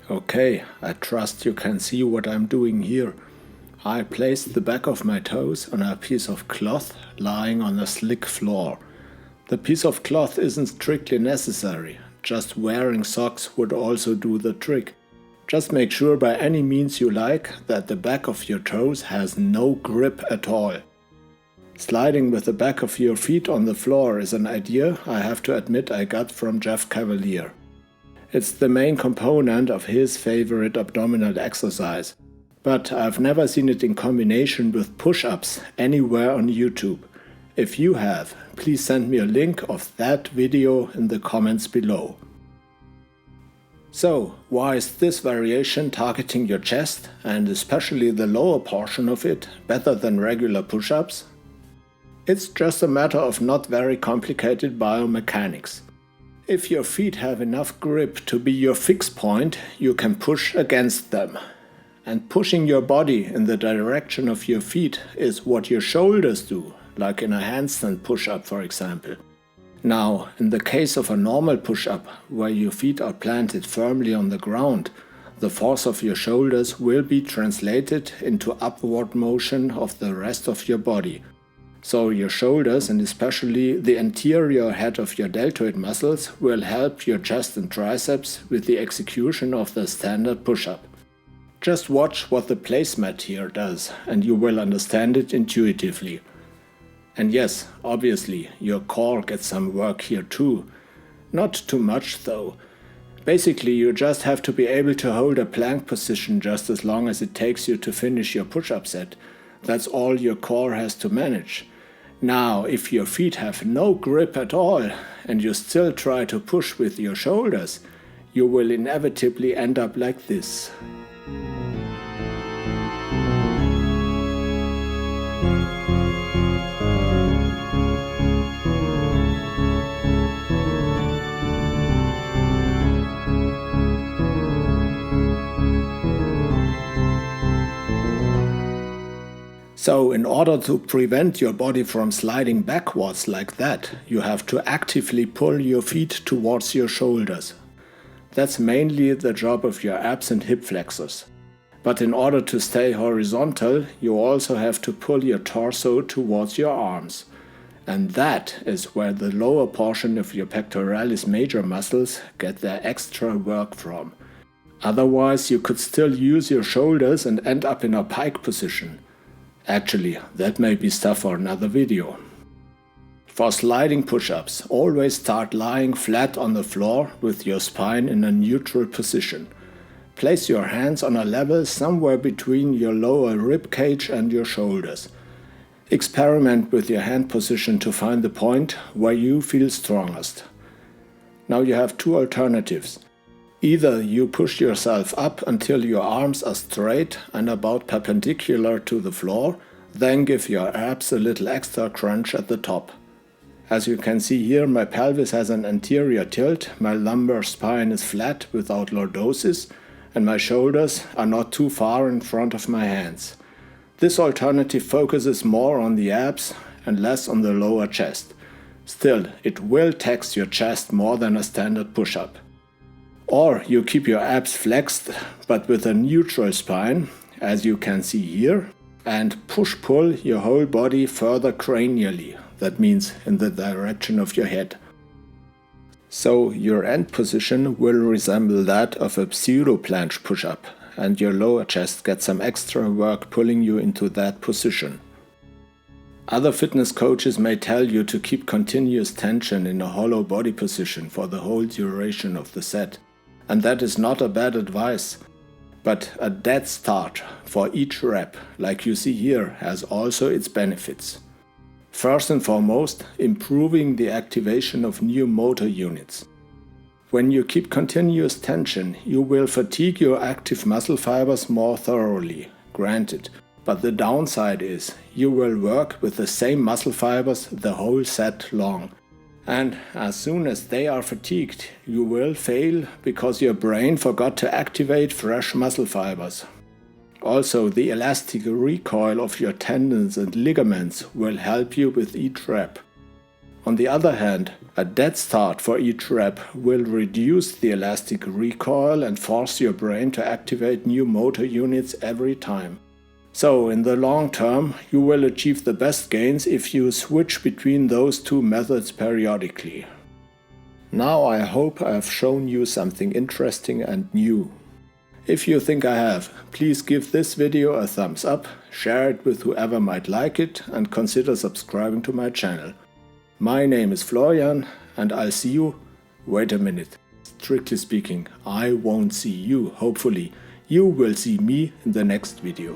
Okay, I trust you can see what I'm doing here. I placed the back of my toes on a piece of cloth lying on a slick floor. The piece of cloth isn't strictly necessary, just wearing socks would also do the trick. Just make sure by any means you like that the back of your toes has no grip at all. Sliding with the back of your feet on the floor is an idea I have to admit I got from Jeff Cavaliere. It's the main component of his favorite abdominal exercise, but I've never seen it in combination with push-ups anywhere on YouTube. If you have, please send me a link of that video in the comments below. So, why is this variation targeting your chest, and especially the lower portion of it, better than regular push-ups? It's just a matter of not very complicated biomechanics. If your feet have enough grip to be your fix point, you can push against them. And pushing your body in the direction of your feet is what your shoulders do, like in a handstand push-up for example. Now, in the case of a normal push-up, where your feet are planted firmly on the ground, the force of your shoulders will be translated into upward motion of the rest of your body. So your shoulders, and especially the anterior head of your deltoid muscles, will help your chest and triceps with the execution of the standard push-up. Just watch what the placemat here does, and you will understand it intuitively. And yes, obviously, your core gets some work here too. Not too much though. Basically, you just have to be able to hold a plank position just as long as it takes you to finish your push-up set. That's all your core has to manage. Now, if your feet have no grip at all, and you still try to push with your shoulders, you will inevitably end up like this. So, in order to prevent your body from sliding backwards like that, you have to actively pull your feet towards your shoulders. That's mainly the job of your abs and hip flexors. But in order to stay horizontal, you also have to pull your torso towards your arms. And that is where the lower portion of your pectoralis major muscles get their extra work from. Otherwise, you could still use your shoulders and end up in a pike position. Actually, that may be stuff for another video. For sliding push-ups, always start lying flat on the floor with your spine in a neutral position. Place your hands on a level somewhere between your lower rib cage and your shoulders. Experiment with your hand position to find the point where you feel strongest. Now you have two alternatives. Either you push yourself up until your arms are straight and about perpendicular to the floor, then give your abs a little extra crunch at the top. As you can see here, my pelvis has an anterior tilt, my lumbar spine is flat without lordosis, and my shoulders are not too far in front of my hands. This alternative focuses more on the abs and less on the lower chest. Still, it will tax your chest more than a standard push-up. Or you keep your abs flexed but with a neutral spine, as you can see here, and push-pull your whole body further cranially, that means in the direction of your head. So your end position will resemble that of a pseudo-planche push-up, and your lower chest gets some extra work pulling you into that position. Other fitness coaches may tell you to keep continuous tension in a hollow body position for the whole duration of the set. And that is not a bad advice, but a dead start for each rep, like you see here, has also its benefits. First and foremost, improving the activation of new motor units. When you keep continuous tension, you will fatigue your active muscle fibers more thoroughly, granted, but the downside is you will work with the same muscle fibers the whole set long. And as soon as they are fatigued, you will fail because your brain forgot to activate fresh muscle fibers. Also, the elastic recoil of your tendons and ligaments will help you with each rep. On the other hand, a dead start for each rep will reduce the elastic recoil and force your brain to activate new motor units every time. So, in the long term, you will achieve the best gains if you switch between those two methods periodically. Now I hope I have shown you something interesting and new. If you think I have, please give this video a thumbs up, share it with whoever might like it, and consider subscribing to my channel. My name is Florian, and I'll see you. Wait a minute. Strictly speaking, I won't see you, hopefully. You will see me in the next video.